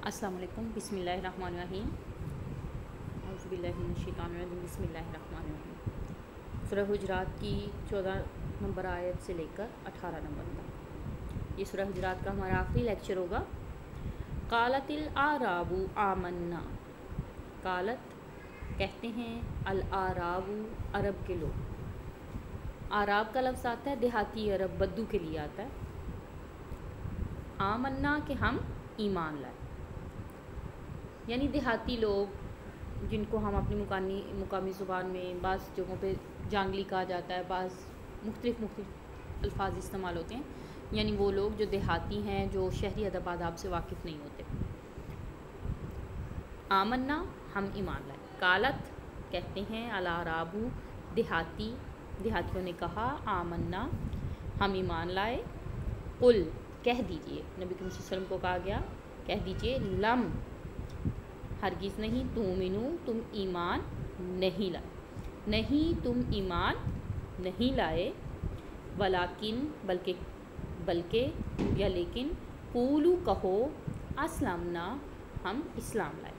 السلام علیکم۔ بسم اللہ الرحمن الرحیم۔ اعوذ باللہ من الشیطان الرجیم۔ بسم اللہ الرحمن الرحیم۔ سورہ حجرات کی 14 نمبر آیت سے لے کر 18 نمبر تک یہ سورہ حجرات کا ہمارا آخری لیکچر ہوگا۔ قالت الاعراب آمنا، قالت کہتے ہیں، الاعراب عرب کے لوگ، اعراب کا لفظ آتا ہے دیہاتی عرب بدو کے لیے آتا ہے۔ آمنا کہ ہم ایمان لائے، یعنی دیہاتی لوگ جن کو ہم اپنی مقامی زبان میں بعض جگہوں پہ جانگلی کہا جاتا ہے، بعض مختلف الفاظ استعمال ہوتے ہیں، یعنی وہ لوگ جو دیہاتی ہیں، جو شہری ادب آداب سے واقف نہیں ہوتے۔ آمنا ہم ایمان لائے، قالت کہتے ہیں، الاعراب دیہاتیوں نے کہا، آمنا ہم ایمان لائے، قل کہہ دیجئے، نبی کریم صلی اللہ علیہ وسلم کو کہا گیا کہہ دیجئے، لم ہرگز نہیں، تؤمنو تم ایمان نہیں لائے، نہیں تم ایمان نہیں لائے، ولیکن بلکہ یا لیکن، قولو کہو، اسلمنا ہم اسلام لائے۔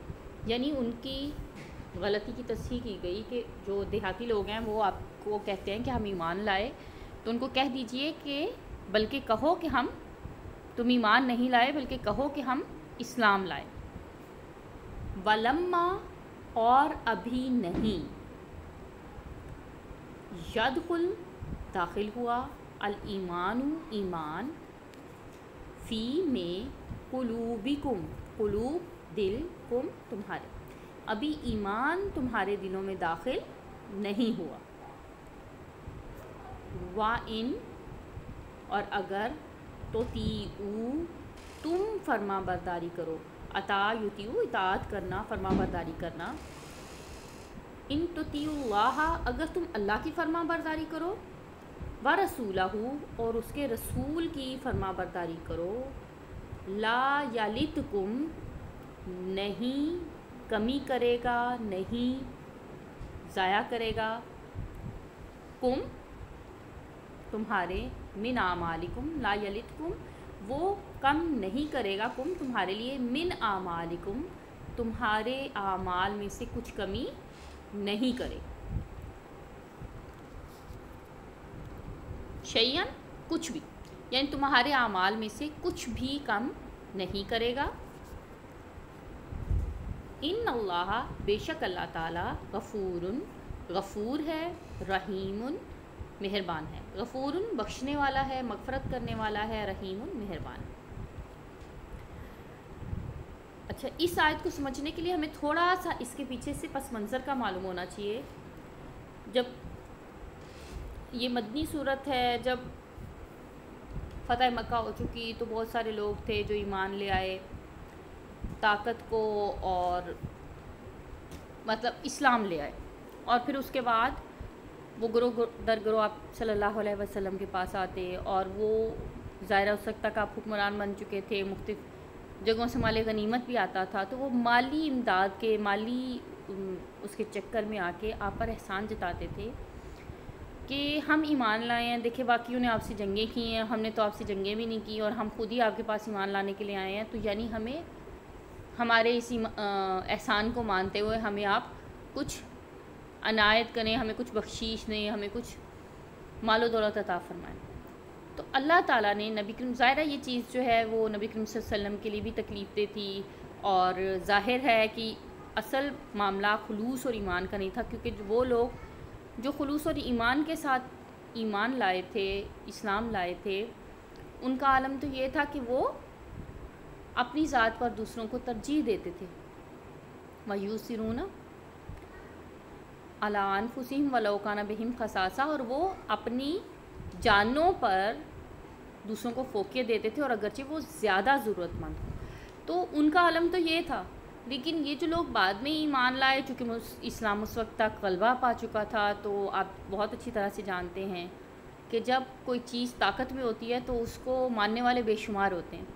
یعنی ان کی غلطی کی تصحیح کی گئی کہ جو دیہاتی لوگ ہیں وہ آپ کو کہتے ہیں کہ ہم ایمان لائے، تو ان کو کہہ دیجئے کہ بلکہ کہو کہ تم ایمان نہیں لائے، بلکہ کہو کہ ہم اسلام لائے۔ ولما اور ابھی نہیں، یدخل داخل ہوا، الایمان ایمان، فی میں، قلوبکم قلوب دل، کم تمہارے، ابھی ایمان تمہارے دلوں میں داخل نہیں ہوا۔ وَإِن اور اگر، تُطِیعُوا تم فرما برداری کرو، یطیعوا اطاعت کرنا، فرما برداری کرنا، ان تطیعوا اللہ اگر تم اللہ کی فرما برداری کرو، ورسولہ اور اس کے رسول کی فرما برداری کرو، لا یلتکم نہیں کمی کرے گا، نہیں ضائع کرے گا، کم تمہارے، من اعمالکم لا یلتکم وہ کم نہیں کرے گا، کم تمہارے لیے، من اعمالکم تمہارے اعمال میں سے کچھ کمی نہیں کرے، شیئن کچھ بھی، یعنی تمہارے اعمال میں سے کچھ بھی کم نہیں کرے گا۔ ان اللہ بے شک اللہ تعالیٰ، غفور ہے، رحیم مہربان ہے، غفور بخشنے والا ہے، مغفرت کرنے والا ہے، رحیم مہربان ہے۔ اچھا، اس آیت کو سمجھنے کے لیے ہمیں تھوڑا سا اس کے پیچھے سے پس منظر کا معلوم ہونا چاہیے۔ جب یہ مدنی صورت ہے، جب فتح مکہ ہو چکی تو بہت سارے لوگ تھے جو ایمان لے آئے طاقت کو، اور مطلب اسلام لے آئے، اور پھر اس کے بعد وہ گروہ در گروہ آپ صلی اللہ علیہ وسلم کے پاس آتے، اور وہ ظاہرہ اس وقت تک آپ حکمران بن چکے تھے، مختلف جگہوں سے مال غنیمت بھی آتا تھا، تو وہ مالی امداد کے، مالی اس کے چکر میں آ کے آپ پر احسان جتاتے تھے کہ ہم ایمان لائے ہیں، دیکھیں باقیوں نے آپ سے جنگیں کی ہیں، ہم نے تو آپ سے جنگیں بھی نہیں کی، اور ہم خود ہی آپ کے پاس ایمان لانے کے لیے آئے ہیں، تو یعنی ہمیں ہمارے اس احسان کو مانتے ہوئے ہمیں آپ کچھ عنایت کریں، ہمیں کچھ بخشیش دیں، ہمیں کچھ مال و دولت عطا فرمائیں۔ تو اللہ تعالیٰ نے نبی کریم، ظاہرہ یہ چیز جو ہے وہ نبی کریم صلی اللہ علیہ وسلم کے لیے بھی تکلیف دہ تھی، اور ظاہر ہے کہ اصل معاملہ خلوص اور ایمان کا نہیں تھا، کیونکہ وہ لوگ جو خلوص اور ایمان کے ساتھ ایمان لائے تھے، اسلام لائے تھے، ان کا عالم تو یہ تھا کہ وہ اپنی ذات پر دوسروں کو ترجیح دیتے تھے، وَيُؤْثِرُونَ عَلَىٰ أَنفُسِهِمْ وَلَوْ كَانَ بِهِمْ خَصَاصَةٌ اور وہ اپنی جانوں پر دوسروں کو فوقیت دیتے تھے، اور اگرچہ وہ زیادہ ضرورت مند ہوں، تو ان کا عالم تو یہ تھا۔ لیکن یہ جو لوگ بعد میں ایمان لائے، چونکہ اسلام اس وقت تک غلبہ پا چکا تھا، تو آپ بہت اچھی طرح سے جانتے ہیں کہ جب کوئی چیز طاقت میں ہوتی ہے تو اس کو ماننے والے بے شمار ہوتے ہیں۔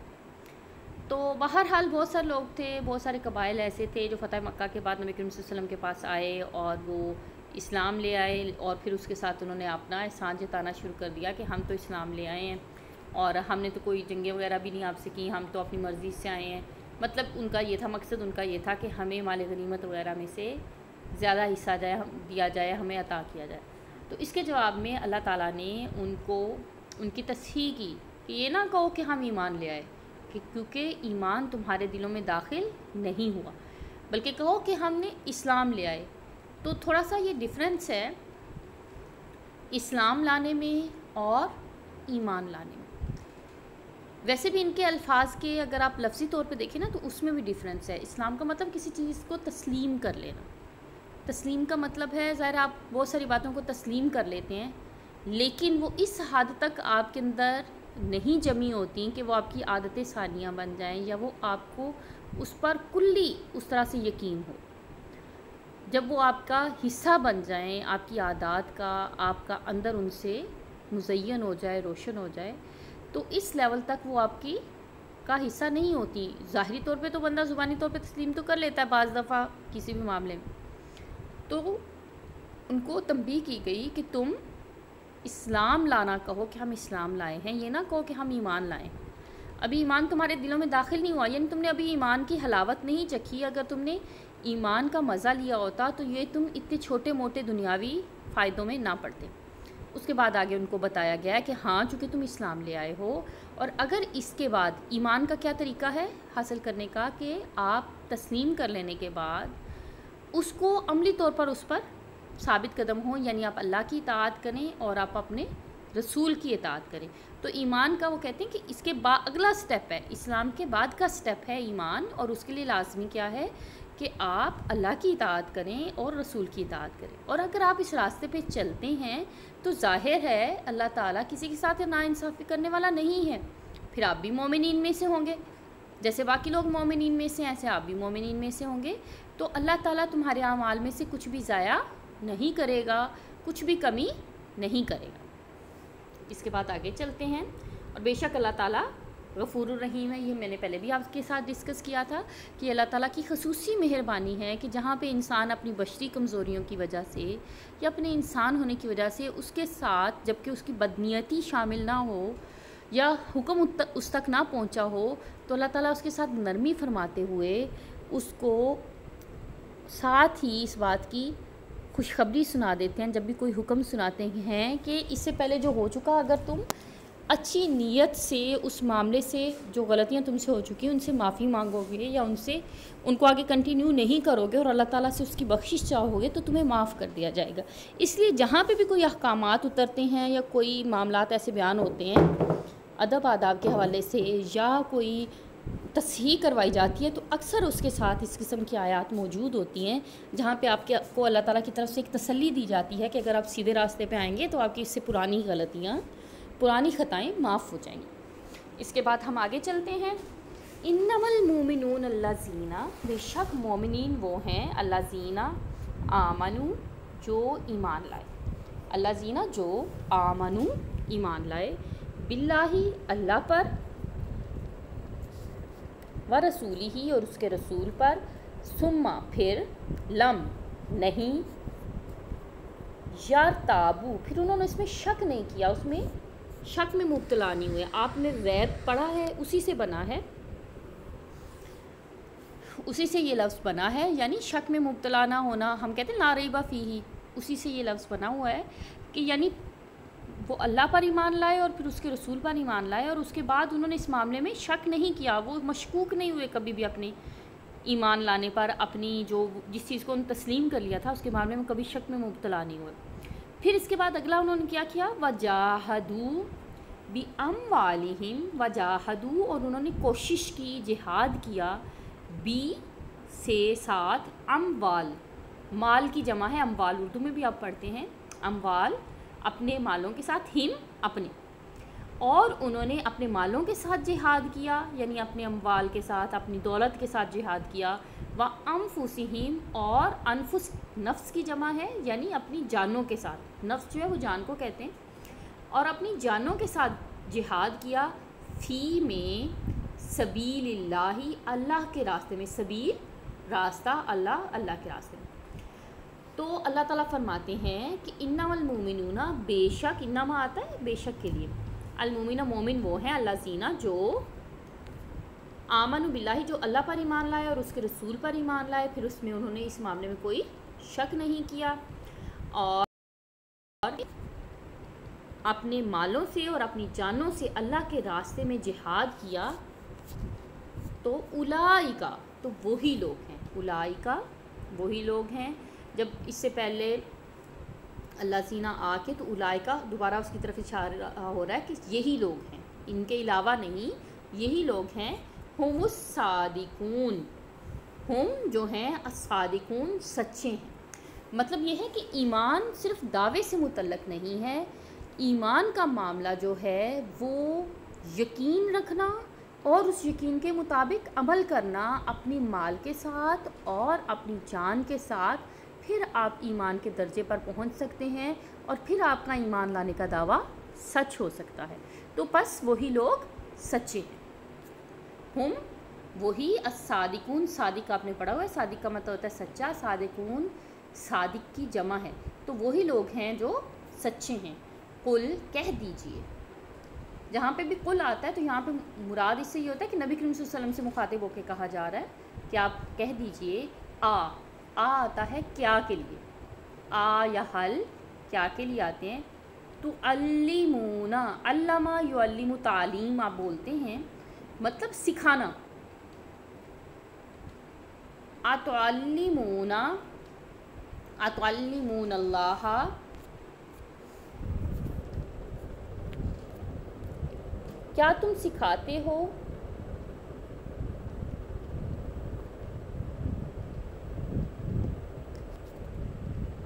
تو بہرحال بہت سارے لوگ تھے، بہت سارے قبائل ایسے تھے جو فتح مکہ کے بعد نبی کریم صلی اللہ علیہ وسلم کے پاس آئے، اور وہ اسلام لے آئے، اور پھر اس کے ساتھ انہوں نے اپنا احسان جتانا شروع کر دیا کہ ہم تو اسلام لے آئے ہیں، اور ہم نے تو کوئی جنگیں وغیرہ بھی نہیں آپ سے کی، ہم تو اپنی مرضی سے آئے ہیں، مطلب ان کا یہ تھا، مقصد ان کا یہ تھا کہ ہمیں مال غنیمت وغیرہ میں سے زیادہ حصہ دیا جائے، ہمیں عطا کیا جائے۔ تو اس کے جواب میں اللہ تعالیٰ نے ان کی تصحیح کی کہ یہ نہ کہو کہ ہم ایمان لے آئے، کہ کیونکہ ایمان تمہارے دلوں میں داخل نہیں ہوا، بلکہ کہو کہ ہم نے اسلام لے آئے۔ تو تھوڑا سا یہ ڈیفرنس ہے اسلام لانے میں اور ایمان لانے میں۔ ویسے بھی ان کے الفاظ کے اگر آپ لفظی طور پہ دیکھیں نا تو اس میں بھی ڈیفرنس ہے۔ اسلام کا مطلب کسی چیز کو تسلیم کر لینا، تسلیم کا مطلب ہے ظاہر آپ بہت ساری باتوں کو تسلیم کر لیتے ہیں، لیکن وہ اس حد تک آپ کے اندر نہیں جمی ہوتی کہ وہ آپ کی عادتیں ثانیہ بن جائیں یا وہ آپ کو اس پر کلی اس طرح سے یقین ہو۔ جب وہ آپ کا حصہ بن جائیں، آپ کی عادات کا، آپ کا اندر ان سے مزین ہو جائے، روشن ہو جائے، تو اس لیول تک وہ آپ کا حصہ نہیں ہوتی۔ ظاہری طور پہ تو بندہ زبانی طور پہ تسلیم تو کر لیتا ہے بعض دفعہ کسی بھی معاملے میں، تو ان کو تنبیہ کی گئی کہ تم اسلام لانا کہو کہ ہم اسلام لائے ہیں، یہ نہ کہو کہ ہم ایمان لائے ہیں۔ ابھی ایمان تمہارے دلوں میں داخل نہیں ہوا، یعنی تم نے ابھی ایمان کی حلاوت نہیں چکھی۔ اگر تم نے ایمان کا مزہ لیا ہوتا تو یہ تم اتنے چھوٹے موٹے دنیاوی فائدوں میں نہ پڑتے۔ اس کے بعد آگے ان کو بتایا گیا ہے کہ ہاں چونکہ تم اسلام لے آئے ہو، اور اگر اس کے بعد ایمان کا کیا طریقہ ہے حاصل کرنے کا، کہ آپ تسلیم کر لینے کے بعد اس کو عملی طور پر اس پر ثابت قدم ہوں، یعنی آپ اللہ کی اطاعت کریں اور آپ اپنے رسول کی اطاعت کریں۔ تو ایمان کا وہ کہتے ہیں کہ اس کے بعد اگلا سٹیپ ہے، اسلام کے بعد کا سٹیپ ہے ایمان، اور اس کے لیے لازمی کیا ہے کہ آپ اللہ کی اطاعت کریں اور رسول کی اطاعت کریں۔ اور اگر آپ اس راستے پہ چلتے ہیں تو ظاہر ہے اللہ تعالیٰ کسی کے ساتھ ناانصافی کرنے والا نہیں ہے، پھر آپ بھی مومنین میں سے ہوں گے، جیسے باقی لوگ مومنین میں سے ہیں ایسے آپ بھی مومنین میں سے ہوں گے۔ تو اللہ تعالیٰ تمہارے اعمال میں سے کچھ بھی ضائع نہیں کرے گا، کچھ بھی کمی نہیں کرے گا۔ اس کے بعد آگے چلتے ہیں، اور بے شک اللہ تعالیٰ غفور الرحیم ہے۔ یہ میں نے پہلے بھی آپ کے ساتھ ڈسکس کیا تھا کہ اللہ تعالیٰ کی خصوصی مہربانی ہے کہ جہاں پہ انسان اپنی بشری کمزوریوں کی وجہ سے یا اپنے انسان ہونے کی وجہ سے اس کے ساتھ جبکہ اس کی بدنیتی شامل نہ ہو یا حکم اس تک نہ پہنچا ہو، تو اللہ تعالیٰ اس کے ساتھ نرمی فرماتے ہوئے اس کو ساتھ ہی اس بات کی خوشخبری سنا دیتے ہیں جب بھی کوئی حکم سناتے ہیں کہ اس سے پہلے جو ہو چکا، اگر تم اچھی نیت سے اس معاملے سے جو غلطیاں تم سے ہو چکی ہیں ان سے معافی مانگو گے یا ان کو آگے کنٹینیو نہیں کرو گے اور اللہ تعالیٰ سے اس کی بخشش چاہو گے تو تمہیں معاف کر دیا جائے گا۔ اس لیے جہاں پہ بھی کوئی احکامات اترتے ہیں یا کوئی معاملات ایسے بیان ہوتے ہیں ادب آداب کے حوالے سے یا کوئی تصحیح کروائی جاتی ہے، تو اکثر اس کے ساتھ اس قسم کی آیات موجود ہوتی ہیں جہاں پہ آپ کو اللہ تعالیٰ کی طرف سے ایک تسلی دی جاتی ہے کہ اگر آپ سیدھے راستے پہ آئیں گے تو آپ کی اس سے پرانی غلطیاں، پرانی خطائیں معاف ہو جائیں گی۔ اس کے بعد ہم آگے چلتے ہیں، انما المومنون الذین، بے شک مومنین وہ ہیں، الذین آمنوا، جو ایمان لائے، الذین جو آمنوا ایمان لائے، باللہ اللہ پر، ورسولہ اور اس کے رسول پر، ثم پھر، لم نہیں، یرتابو پھر انہوں نے اس میں شک نہیں کیا، اس میں شک میں مبتلا نہیں ہوئے۔ آپ نے ریب پڑھا ہے، اسی سے بنا ہے، اسی سے یہ لفظ بنا ہے، یعنی شک میں مبتلا نہ ہونا، ہم کہتے ہیں لا ریب فیہ، اسی سے یہ لفظ بنا ہوا ہے کہ یعنی وہ اللہ پر ایمان لائے اور پھر اس کے رسول پر ایمان لائے، اور اس کے بعد انہوں نے اس معاملے میں شک نہیں کیا، وہ مشکوک نہیں ہوئے کبھی بھی اپنے ایمان لانے پر، اپنی جس چیز کو انہوں نے تسلیم کر لیا تھا اس کے معاملے میں کبھی شک میں مبتلا نہیں ہوئے۔ پھر اس کے بعد اگلا انہوں نے کیا کیا، وجاہدوا باموالہم، وجاہدوا اور انہوں نے کوشش کی، جہاد کیا، بی سے ساتھ، اموال مال کی جمع ہے اموال، اردو میں بھی آپ پڑھتے ہیں اموال، اپنے مالوں کے ساتھ، ہم اپنے، اور انہوں نے اپنے مالوں کے ساتھ جہاد کیا، یعنی اپنے اموال کے ساتھ، اپنی دولت کے ساتھ جہاد کیا، وانفسہم اور انفس نفس کی جمع ہے، یعنی اپنی جانوں کے ساتھ، نفس جو ہے وہ جان کو کہتے ہیں، اور اپنی جانوں کے ساتھ جہاد کیا، فی میں سبیل اللہ اللہ کے راستے میں، سبیل راستہ، اللہ کے راستے میں۔ تو اللہ تعالیٰ فرماتے ہیں کہ انما المومنون، بے شک، انما آتا ہے بے شک کے لیے، المومن مومن وہ ہیں، الذین جو آمنوا باللہ جو اللہ پر ایمان لائے اور اس کے رسول پر ایمان لائے، پھر اس میں انہوں نے اس معاملے میں کوئی شک نہیں کیا، اور اپنے مالوں سے اور اپنی جانوں سے اللہ کے راستے میں جہاد کیا، تو اولئکا، تو وہی لوگ ہیں، اولئکا وہی لوگ ہیں۔ جب اس سے پہلے اللہ سینہ آ کے تو اولئکا دوبارہ اس کی طرف اشارہ ہو رہا ہے کہ یہی لوگ ہیں، ان کے علاوہ نہیں، یہی لوگ ہیں۔ ہم الصادقون، ہم جو ہیں الصادقون سچے ہیں، مطلب یہ ہے کہ ایمان صرف دعوے سے متعلق نہیں ہے، ایمان کا معاملہ جو ہے وہ یقین رکھنا اور اس یقین کے مطابق عمل کرنا اپنی مال کے ساتھ اور اپنی جان کے ساتھ، پھر آپ ایمان کے درجے پر پہنچ سکتے ہیں اور پھر آپ کا ایمان لانے کا دعویٰ سچ ہو سکتا ہے۔ تو بس وہی لوگ سچے ہیں، ہم وہی الصادقون، صادق آپ نے پڑھا ہوا ہے، صادق کا مطلب ہوتا ہے سچا، صادقون صادق کی جمع ہے، تو وہی لوگ ہیں جو سچے ہیں۔ قل کہہ دیجئے، جہاں پہ بھی قل آتا ہے تو یہاں پہ مراد اس سے یہ ہوتا ہے کہ نبی کریم صلی اللہ علیہ وسلم سے مخاطب ہو کے کہا جا رہا ہے کہ آپ کہہ دیجئے۔ آ آتا ہے کیا کے لیے، آ یا حل کیا کے لیے آتے ہیں، تعلمون، علمہ یعلم تعلیم آپ بولتے ہیں، مطلب سکھانا، اتعلمون، اتعلمون اللہ، کیا تم سکھاتے ہو،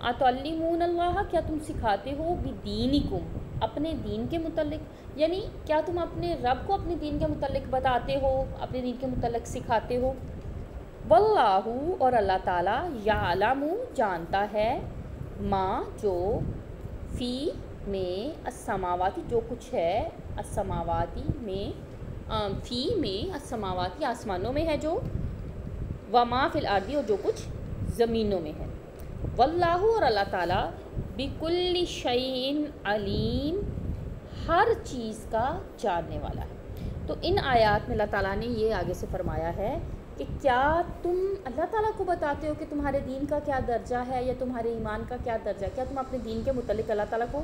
اتعلمون اللہ کیا تم سکھاتے ہو، بدینکم اپنے دین کے متعلق، یعنی کیا تم اپنے رب کو اپنے دین کے متعلق بتاتے ہو، اپنے دین کے متعلق سکھاتے ہو۔ واللہ اور اللہ تعالیٰ، یعلم جانتا ہے، ما جو، فی میں، السماواتی جو کچھ ہے، السماواتی میں، فی میں، السماواتی آسمانوں میں ہے جو، وما فی الارض اور جو کچھ زمینوں میں ہے۔ واللہ اور اللہ تعالیٰ، بکل شیء علیم ہر چیز کا جاننے والا ہے۔ تو ان آیات میں اللہ تعالیٰ نے یہ آگے سے فرمایا ہے کہ کیا تم اللہ تعالیٰ کو بتاتے ہو کہ تمہارے دین کا کیا درجہ ہے یا تمہارے ایمان کا کیا درجہ ہے، کیا تم اپنے دین کے متعلق اللہ تعالیٰ کو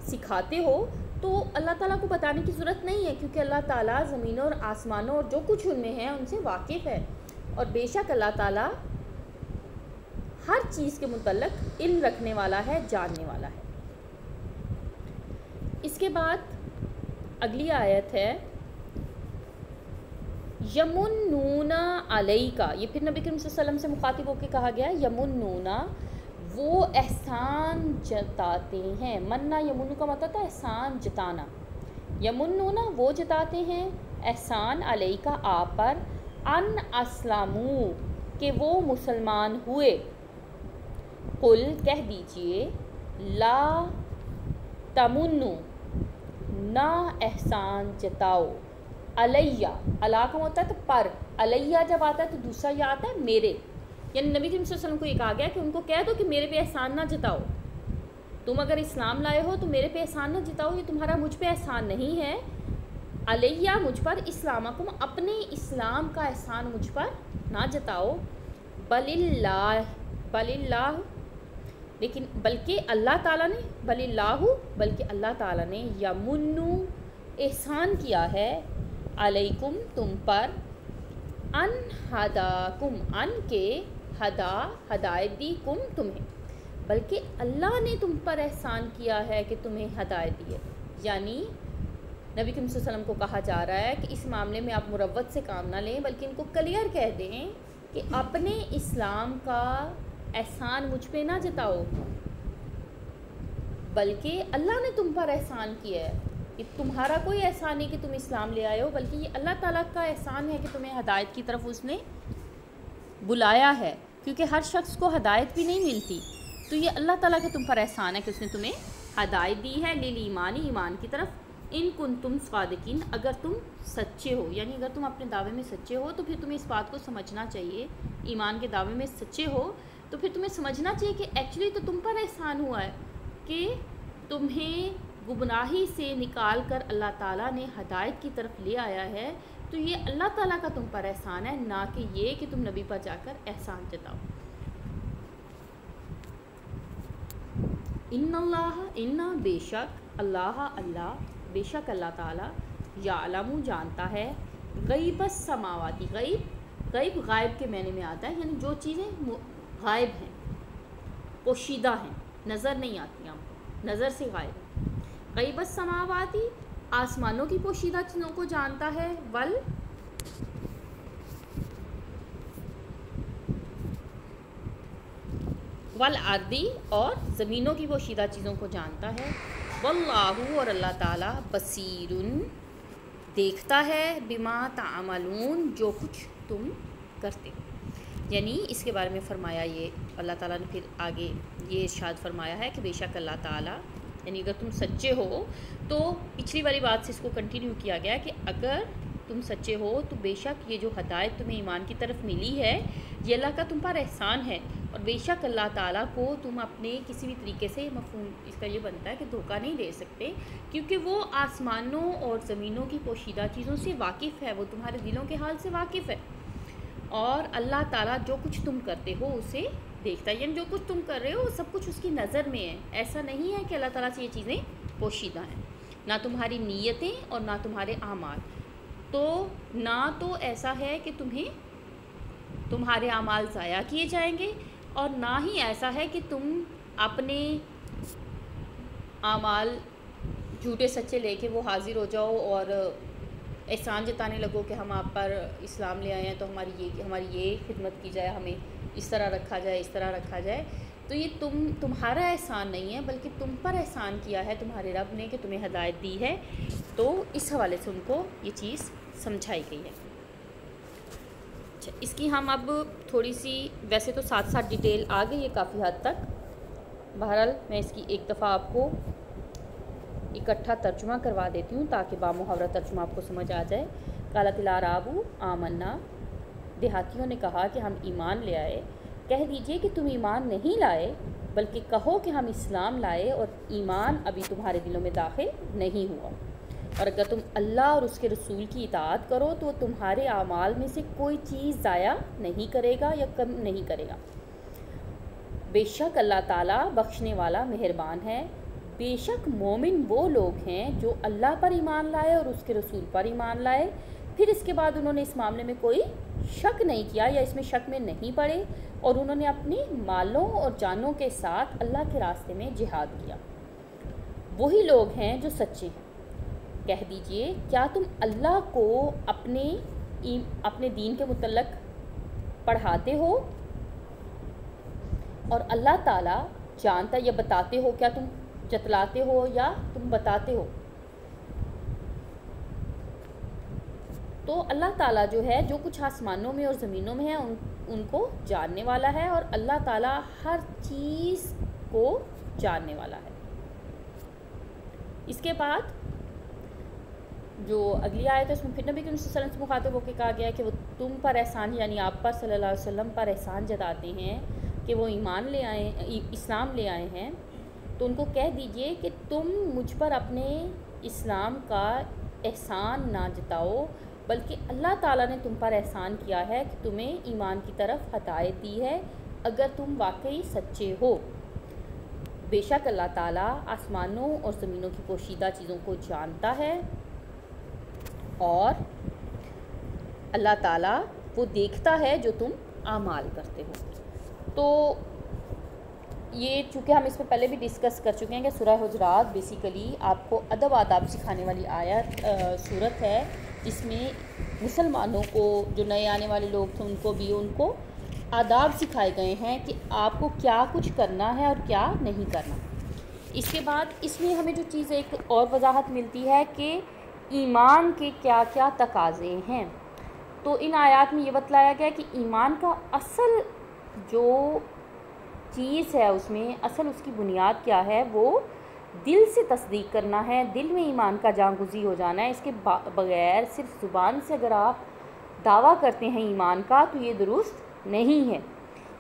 سکھاتے ہو؟ تو اللہ تعالیٰ کو بتانے کی ضرورت نہیں ہے، کیونکہ اللہ تعالیٰ زمینوں اور آسمانوں اور جو کچھ ان میں ہے ان سے واقف ہے، اور بے شک اللہ تعالیٰ ہر چیز کے متعلق علم رکھنے والا ہے، جاننے والا ہے۔ اس کے بعد اگلی آیت ہے یمنون علیکا، یہ پھر نبی کریم صلی اللہ علیہ وسلم سے مخاطب ہو کے کہا گیا ہے، یمنون وہ احسان جتاتے ہیں، مننا یمن کا مطلب ہے احسان جتانا، یمنون وہ جتاتے ہیں احسان علیکا آپ پر، ان اسلموا کہ وہ مسلمان ہوئے، قل کہہ دیجئے، لا تمنو نہ احسان جتاؤ، علیہ، اللہ کا ہوتا ہے تو پر، علیہ جب آتا ہے تو دوسرا یہ آتا ہے میرے، یعنی نبی کریم صلی اللہ علیہ وسلم کو یہ کہا گیا کہ ان کو کہہ دو کہ میرے پہ احسان نہ جتاؤ، تم اگر اسلام لائے ہو تو میرے پہ احسان نہ جتاؤ، یہ تمہارا مجھ پہ احسان نہیں ہے، علیہ مجھ پر، اسلامکم اپنے اسلام کا احسان مجھ پر نہ جتاؤ، بل اللہ لیکن بلکہ اللہ تعالیٰ نے، بل اللہ بلکہ اللہ تعالیٰ نے، یمنو احسان کیا ہے، علیکم تم پر، ان ہداکم ان کے، ہدا ہدایت دی، کم تمہیں، بلکہ اللہ نے تم پر احسان کیا ہے کہ تمہیں ہدایت دی ہے، یعنی نبی کریم صلی اللہ علیہ وسلم کو کہا جا رہا ہے کہ اس معاملے میں آپ مروت سے کام نہ لیں، بلکہ ان کو کلیئر کہہ دیں کہ اپنے اسلام کا احسان مجھ پہ نہ جتاؤ، بلکہ اللہ نے تم پر احسان کیا ہے، کہ تمہارا کوئی احسان نہیں کہ تم اسلام لے آئے ہو، بلکہ یہ اللہ تعالیٰ کا احسان ہے کہ تمہیں ہدایت کی طرف اس نے بلایا ہے، کیونکہ ہر شخص کو ہدایت بھی نہیں ملتی، تو یہ اللہ تعالیٰ کا تم پر احسان ہے کہ اس نے تمہیں ہدایت دی ہے، للایمان ایمان کی طرف، ان کنتم صادقین اگر تم سچے ہو، یعنی اگر تم اپنے دعوے میں سچے ہو تو پھر تمہیں اس بات کو سمجھنا چاہیے، ایمان کے دعوے میں سچے ہو تو پھر تمہیں سمجھنا چاہیے کہ ایکچولی تو تم پر احسان ہوا ہے کہ تمہیں گمراہی سے نکال کر اللہ تعالیٰ نے ہدایت کی طرف لے آیا ہے، تو یہ اللہ تعالیٰ کا تم پر احسان ہے، نہ کہ یہ کہ تم نبی پر جا کر احسان جتاؤ۔ ان اللہ، ان بے شک، اللہ بے شک اللہ تعالیٰ، یعلم جانتا ہے، غیب السماواتی، غیب غائب کے معنی میں آتا ہے، یعنی جو چیزیں غائب ہیں، پوشیدہ ہیں، نظر نہیں آتی آپ کو، نظر سے غائب ہیں۔ غیب السماواتی، آسمانوں کی پوشیدہ چیزوں کو جانتا ہے، والارضی، اور زمینوں کی پوشیدہ چیزوں کو جانتا ہے، واللہ، اور اللہ تعالیٰ، بصیر، دیکھتا ہے، بما تعملون، جو کچھ تم کرتے ہو۔ یعنی اس کے بارے میں فرمایا، یہ اللہ تعالیٰ نے پھر آگے یہ ارشاد فرمایا ہے کہ بے شک اللہ تعالیٰ، یعنی اگر تم سچے ہو تو پچھلی والی بات سے اس کو کنٹینیو کیا گیا کہ اگر تم سچے ہو تو بے شک یہ جو ہدایت تمہیں ایمان کی طرف ملی ہے یہ اللہ کا تم پر احسان ہے، اور بے شک اللہ تعالیٰ کو تم اپنے کسی بھی طریقے سے، مفہوم اس کا یہ بنتا ہے کہ دھوکہ نہیں دے سکتے، کیونکہ وہ آسمانوں اور زمینوں کی پوشیدہ چیزوں سے واقف ہے، وہ تمہارے دلوں کے حال سے واقف ہے، اور اللہ تعالیٰ جو کچھ تم کرتے ہو اسے دیکھتا ہے، یعنی جو کچھ تم کر رہے ہو سب کچھ اس کی نظر میں ہے۔ ایسا نہیں ہے کہ اللہ تعالیٰ سے یہ چیزیں پوشیدہ ہیں، نہ تمہاری نیتیں اور نہ تمہارے اعمال، تو نہ تو ایسا ہے کہ تمہارے اعمال ضائع کیے جائیں گے، اور نہ ہی ایسا ہے کہ تم اپنے اعمال جھوٹے سچے لے کے وہ حاضر ہو جاؤ اور احسان جتانے لگو کہ ہم آپ پر اسلام لے آئے ہیں تو ہماری یہ خدمت کی جائے، ہمیں اس طرح رکھا جائے، اس طرح رکھا جائے۔ تو یہ تمہارا احسان نہیں ہے، بلکہ تم پر احسان کیا ہے تمہارے رب نے کہ تمہیں ہدایت دی ہے، تو اس حوالے سے ان کو یہ چیز سمجھائی گئی ہے۔ اچھا، اس کی ہم اب تھوڑی سی، ویسے تو ساتھ ساتھ ڈیٹیل آ گئی ہے کافی حد تک، بہرحال میں اس کی ایک دفعہ آپ کو اکٹھا ترجمہ کروا دیتی ہوں تاکہ بامحاورہ ترجمہ آپ کو سمجھ آ جائے۔ قالت الاعراب آمنا، دیہاتیوں نے کہا کہ ہم ایمان لے آئے۔ کہہ دیجئے کہ تم ایمان نہیں لائے، بلکہ کہو کہ ہم اسلام لائے اور ایمان ابھی تمہارے دلوں میں داخل نہیں ہوا، اور اگر تم اللہ اور اس کے رسول کی اطاعت کرو تو تمہارے اعمال میں سے کوئی چیز ضائع نہیں کرے گا یا کم نہیں کرے گا۔ بے شک اللہ تعالیٰ بخشنے والا مہربان ہے۔ بے شک مومن وہ لوگ ہیں جو اللہ پر ایمان لائے اور اس کے رسول پر ایمان لائے، پھر اس کے بعد انہوں نے اس معاملے میں کوئی شک نہیں کیا یا اس میں شک میں نہیں پڑے، اور انہوں نے اپنی مالوں اور جانوں کے ساتھ اللہ کے راستے میں جہاد کیا، وہی لوگ ہیں جو سچے ہیں۔ کہہ دیجئے کیا تم اللہ کو اپنے دین کے متعلق پڑھاتے ہو اور اللہ تعالیٰ جانتا، یا بتاتے ہو، کیا تم جتلاتے ہو یا تم بتاتے ہو؟ تو اللہ تعالیٰ جو ہے جو کچھ آسمانوں میں اور زمینوں میں ہے ان کو جاننے والا ہے، اور اللہ تعالیٰ ہر چیز کو جاننے والا ہے۔ اس کے بعد جو اگلی آیت ہے اس میں پھر نبی کریم صلی اللہ علیہ وسلم سے مخاطب ہو کے کہا گیا ہے کہ وہ تم پر احسان، یعنی آپ پر صلی اللہ علیہ وسلم پر احسان جتاتے ہیں کہ وہ اسلام لے آئے ہیں، تو ان کو کہہ دیجئے کہ تم مجھ پر اپنے اسلام کا احسان نہ جتاؤ، بلکہ اللہ تعالیٰ نے تم پر احسان کیا ہے کہ تمہیں ایمان کی طرف ہدایت دی ہے، اگر تم واقعی سچے ہو۔ بے شک اللہ تعالیٰ آسمانوں اور زمینوں کی پوشیدہ چیزوں کو جانتا ہے، اور اللہ تعالیٰ وہ دیکھتا ہے جو تم اعمال کرتے ہو۔ تو یہ چونکہ ہم اس میں پہلے بھی ڈسکس کر چکے ہیں کہ سورہ حجرات بیسیکلی آپ کو ادب آداب سکھانے والی صورت ہے، جس میں مسلمانوں کو، جو نئے آنے والے لوگ تھے ان کو آداب سکھائے گئے ہیں کہ آپ کو کیا کچھ کرنا ہے اور کیا نہیں کرنا۔ اس کے بعد اس میں ہمیں جو چیز ایک اور وضاحت ملتی ہے کہ ایمان کے کیا کیا تقاضے ہیں۔ تو ان آیات میں یہ بتلایا گیا کہ ایمان کا اصل جو چیز ہے، اس میں اصل اس کی بنیاد کیا ہے، وہ دل سے تصدیق کرنا ہے، دل میں ایمان کا جانگزی ہو جانا ہے۔ اس کے بغیر صرف زبان سے اگر آپ دعویٰ کرتے ہیں ایمان کا تو یہ درست نہیں ہے،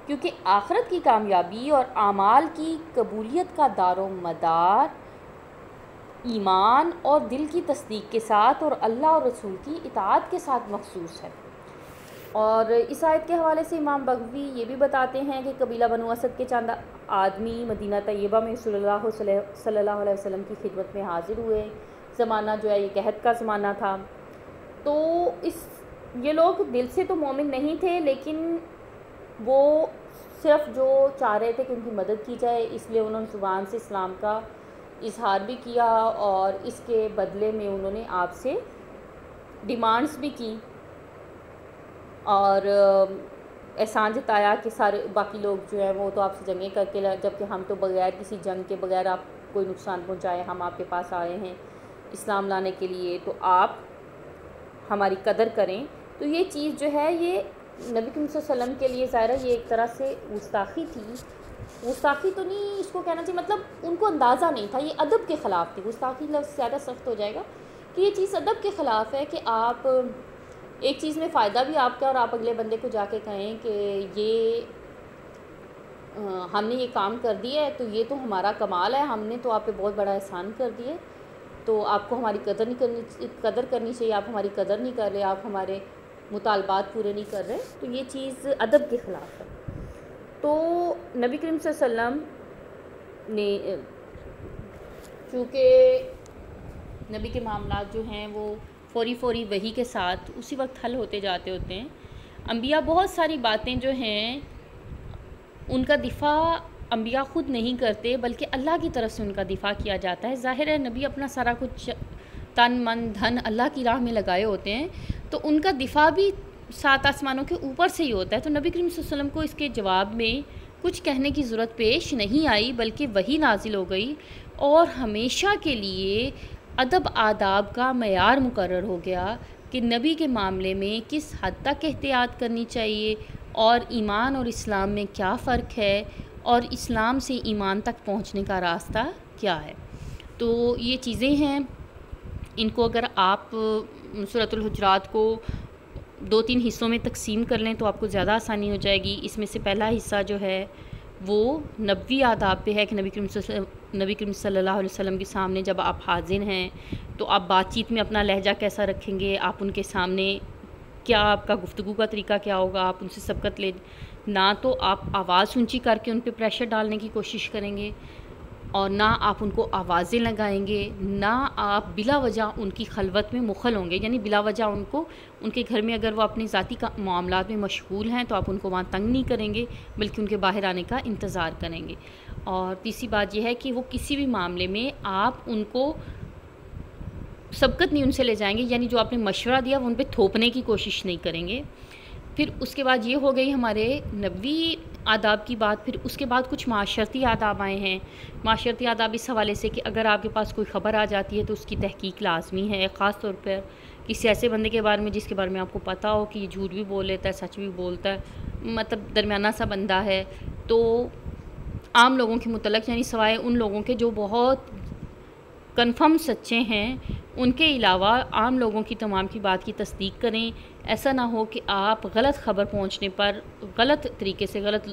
کیونکہ آخرت کی کامیابی اور اعمال کی قبولیت کا دار و مدار ایمان اور دل کی تصدیق کے ساتھ اور اللہ اور رسول کی اطاعت کے ساتھ مخصوص ہے۔ اور اس آیت کے حوالے سے امام بغوی یہ بھی بتاتے ہیں کہ قبیلہ بنو اسد کے چند آدمی مدینہ طیبہ میں صلی اللہ علیہ وسلم کی خدمت میں حاضر ہوئے۔ زمانہ جو ہے یہ قحط کا زمانہ تھا، تو یہ لوگ دل سے تو مومن نہیں تھے، لیکن وہ صرف جو چاہ رہے تھے کہ ان کی مدد کی جائے، اس لیے انہوں نے زبان سے اسلام کا اظہار بھی کیا، اور اس کے بدلے میں انہوں نے آپ سے ڈیمانڈز بھی کی اور احسان جتایا کہ سارے باقی لوگ جو ہیں وہ تو آپ سے جنگیں کر کے جبکہ ہم تو بغیر کسی جنگ کے، بغیر آپ کوئی نقصان پہنچائے ہم آپ کے پاس آئے ہیں اسلام لانے کے لیے، تو آپ ہماری قدر کریں۔ تو یہ چیز جو ہے یہ نبی کریم صلی اللہ علیہ وسلم کے لیے ظاہر ہے یہ ایک طرح سے گستاخی تھی، گستاخی تو نہیں اس کو کہنا چاہیے، مطلب ان کو اندازہ نہیں تھا، یہ ادب کے خلاف تھی۔ گستاخی لفظ زیادہ سخت ہو جائے گا کہ یہ چیز ادب کے خلاف ہے کہ آپ ایک چیز میں فائدہ بھی آپ کا، اور آپ اگلے بندے کو جا کے کہیں کہ یہ ہم نے یہ کام کر دیا ہے تو یہ تو ہمارا کمال ہے، ہم نے تو آپ پہ بہت بڑا احسان کر دیا، تو آپ کو ہماری قدر کرنی چاہیے، آپ ہماری قدر نہیں کر رہے، آپ ہمارے مطالبات پورے نہیں کر رہے، تو یہ چیز ادب کے خلاف ہے۔ تو نبی کریم صلی اللہ علیہ وسلم نے چونکہ نبی کے معاملات جو ہیں وہ فوری وحی کے ساتھ اسی وقت حل ہوتے جاتے ہوتے ہیں، انبیاء بہت ساری باتیں جو ہیں ان کا دفاع انبیاء خود نہیں کرتے بلکہ اللہ کی طرف سے ان کا دفاع کیا جاتا ہے۔ ظاہر ہے نبی اپنا سارا کچھ تن من دھن اللہ کی راہ میں لگائے ہوتے ہیں، تو ان کا دفاع بھی 7 آسمانوں کے اوپر سے ہی ہوتا ہے، تو نبی کریم صلی اللہ علیہ وسلم کو اس کے جواب میں کچھ کہنے کی ضرورت پیش نہیں آئی، بلکہ وحی نازل ہو گئی اور ہمیشہ کے لیے ادب آداب کا معیار مقرر ہو گیا کہ نبی کے معاملے میں کس حد تک احتیاط کرنی چاہیے، اور ایمان اور اسلام میں کیا فرق ہے، اور اسلام سے ایمان تک پہنچنے کا راستہ کیا ہے۔ تو یہ چیزیں ہیں، ان کو اگر آپ سورۃ الحجرات کو 2-3 حصوں میں تقسیم کر لیں تو آپ کو زیادہ آسانی ہو جائے گی۔ اس میں سے پہلا حصہ جو ہے وہ نبوی آداب پہ ہے کہ نبی کریم صلی اللہ علیہ وسلم کے سامنے جب آپ حاضر ہیں تو آپ بات چیت میں اپنا لہجہ کیسا رکھیں گے، آپ ان کے سامنے کیا آپ کا گفتگو کا طریقہ کیا ہوگا، آپ ان سے سبقت لے، نہ تو آپ آواز اونچی کر کے ان پہ پریشر ڈالنے کی کوشش کریں گے، اور نہ آپ ان کو آوازیں لگائیں گے، نہ آپ بلا وجہ ان کی خلوت میں مخل ہوں گے، یعنی بلا وجہ ان کو ان کے گھر میں اگر وہ اپنے ذاتی معاملات میں مشغول ہیں تو آپ ان کو وہاں تنگ نہیں کریں گے بلکہ ان کے باہر آنے کا انتظار کریں گے۔ اور تیسری بات یہ ہے کہ وہ کسی بھی معاملے میں آپ ان کو سبقت نہیں ان سے لے جائیں گے، یعنی جو آپ نے مشورہ دیا وہ ان پہ تھوپنے کی کوشش نہیں کریں گے۔ پھر اس کے بعد یہ ہو گئی ہمارے نبوی آداب کی بات، پھر اس کے بعد کچھ معاشرتی آداب آئے ہیں۔ معاشرتی آداب اس حوالے سے کہ اگر آپ کے پاس کوئی خبر آ جاتی ہے تو اس کی تحقیق لازمی ہے، خاص طور پر کسی ایسے بندے کے بارے میں جس کے بارے میں آپ کو پتہ ہو کہ یہ جھوٹ بھی بول لیتا ہے، سچ بھی بولتا ہے، مطلب درمیانہ سا بندہ ہے، تو عام لوگوں کے متعلق، یعنی سوائے ان لوگوں کے جو بہت کنفرم سچے ہیں، ان کے علاوہ عام لوگوں کی تمام کی بات کی تصدیق کریں۔ ایسا نہ ہو کہ آپ غلط خبر پہنچنے پر غلط طریقے سے غلط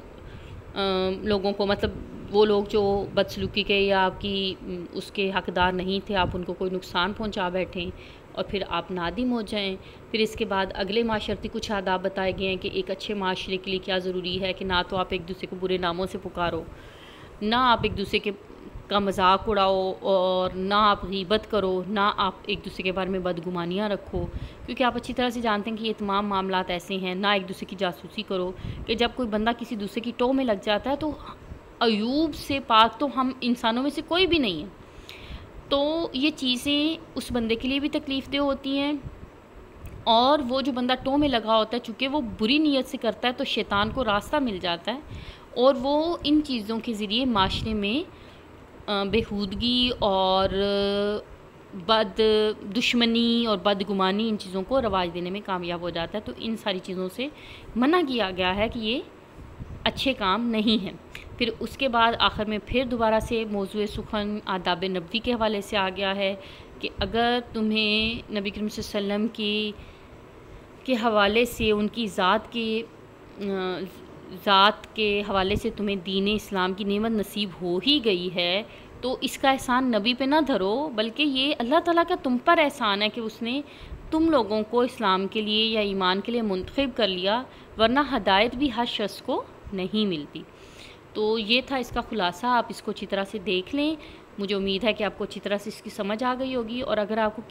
لوگوں کو، مطلب وہ لوگ جو بدسلوکی کے یا آپ کی اس کے حقدار نہیں تھے، آپ ان کو کوئی نقصان پہنچا بیٹھیں اور پھر آپ نادم ہو جائیں۔ پھر اس کے بعد اگلے معاشرتی کچھ آداب بتائے گئے ہیں کہ ایک اچھے معاشرے کے لیے کیا ضروری ہے، کہ نہ تو آپ ایک دوسرے کو برے ناموں سے پکارو، نہ آپ ایک دوسرے کا مذاق اڑاؤ، اور نہ آپ غیبت کرو، نہ آپ ایک دوسرے کے بارے میں بدگمانیاں رکھو، کیونکہ آپ اچھی طرح سے جانتے ہیں کہ یہ تمام معاملات ایسے ہیں۔ نہ ایک دوسرے کی جاسوسی کرو، کہ جب کوئی بندہ کسی دوسرے کی ٹو میں لگ جاتا ہے تو عیوب سے پاک تو ہم انسانوں میں سے کوئی بھی نہیں ہے، تو یہ چیزیں اس بندے کے لیے بھی تکلیف دہ ہوتی ہیں، اور وہ جو بندہ ٹو میں لگا ہوتا ہے چونکہ وہ بری نیت سے کرتا ہے تو شیطان کو راستہ مل جاتا ہے، اور وہ ان چیزوں کے ذریعے معاشرے میں بےہودگی اور دشمنی اور بدگمانی ان چیزوں کو رواج دینے میں کامیاب ہو جاتا ہے۔ تو ان ساری چیزوں سے منع کیا گیا ہے کہ یہ اچھے کام نہیں ہیں۔ پھر اس کے بعد آخر میں پھر دوبارہ سے موضوع سخن آداب نبوی کے حوالے سے آ گیا ہے کہ اگر تمہیں نبی کریم صلی اللہ علیہ وسلم کے حوالے سے، ان کی ذات کے حوالے سے تمہیں دین اسلام کی نعمت نصیب ہو ہی گئی ہے، تو اس کا احسان نبی پہ نہ دھرو، بلکہ یہ اللہ تعالیٰ کا تم پر احسان ہے کہ اس نے تم لوگوں کو اسلام کے لیے یا ایمان کے لیے منتخب کر لیا، ورنہ ہدایت بھی ہر شخص کو نہیں ملتی۔ تو یہ تھا اس کا خلاصہ، آپ اس کو اچھی طرح سے دیکھ لیں۔ مجھے امید ہے کہ آپ کو اچھی طرح سے اس کی سمجھ آ گئی ہوگی، اور اگر آپ کو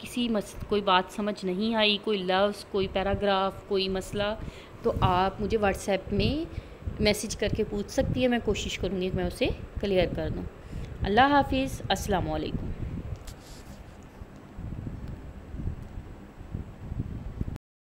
کوئی بات سمجھ نہیں آئی، کوئی لفظ، کوئی پیراگراف، کوئی مسئلہ، تو آپ مجھے واٹس ایپ میں میسج کر کے پوچھ سکتی ہے، میں کوشش کروں گی کہ میں اسے کلیئر کر دوں۔ اللہ حافظ، السلام علیکم۔